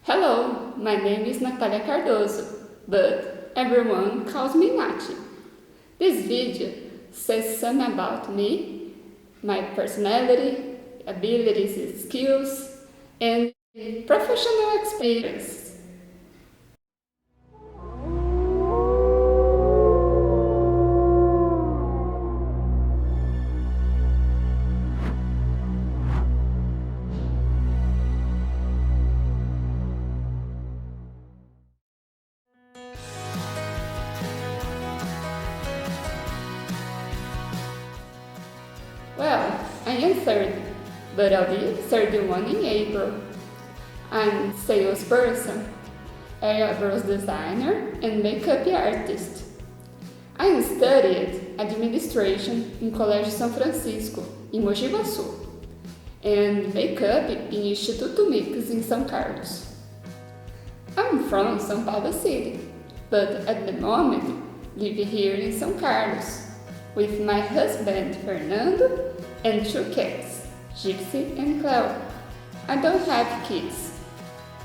Hello, my name is Natalia Cardoso, but everyone calls me Natty. This video says something about me, my personality, abilities, skills, and professional experience. Well, I am 30, but I'll be 31 in April. I'm a salesperson, eyebrows designer, and makeup artist. I studied administration in Colégio São Francisco, in Mogi Guaçu, and makeup in Instituto Mix in São Carlos. I'm from São Paulo City, but at the moment live here in São Carlos with my husband Fernando and 2 cats, Gypsy and Cleo. I don't have kids.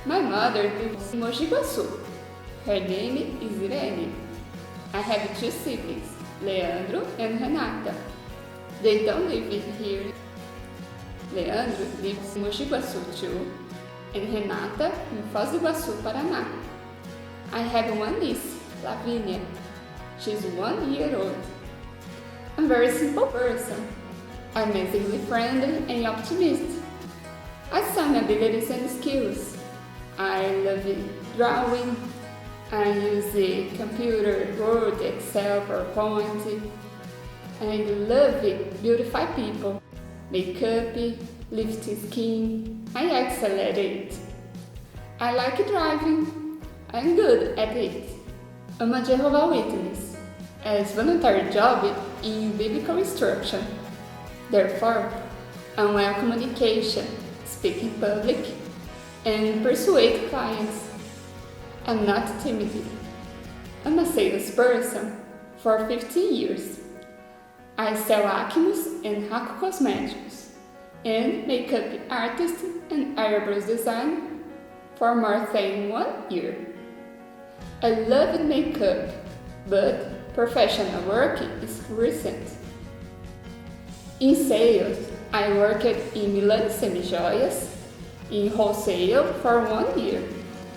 My mother lives in Mogi Guaçu. Her name is Irene. I have 2 siblings, Leandro and Renata. They don't live here. Leandro lives in Mogi Guaçu too, and Renata in Foz do Iguaçu, Paraná. I have 1 niece, Lavínia. She's 1 year old. I'm a very simple person. I'm amazingly friendly and optimistic. I have some abilities and skills. I love drawing. I use the computer, Word, Excel, PowerPoint. I love beautify people, makeup, lifting skin. I accelerate. I like driving. I'm good at it. I'm a Jehovah's Witness, as voluntary job in biblical instruction. Therefore, I'm well communication, speak in public, and persuade clients. I'm not timid. I'm a salesperson for 15 years. I sell Acompanhe-nos and Haco Cosmetics, and makeup artist and eyebrows design for more than 1 year. I love makeup, but professional work is recent. In sales, I worked in Milan Semijoias, in wholesale for 1 year,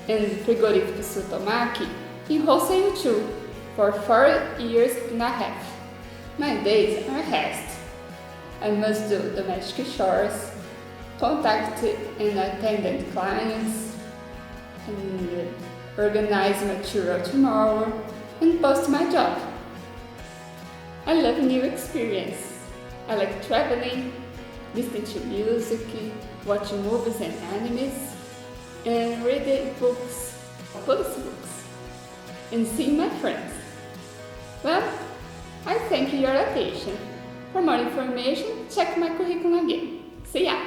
and Frigorífico Sutomaki in wholesale too, for 4 years and a half. My days are rest. I must do domestic chores, contact and attend clients, and organize material tomorrow, and post my job. I love new experience. I like traveling, listening to music, watching movies and animes, and reading books, policy books, and seeing my friends. Well, I thank you for your attention. For more information, check my curriculum again. See ya!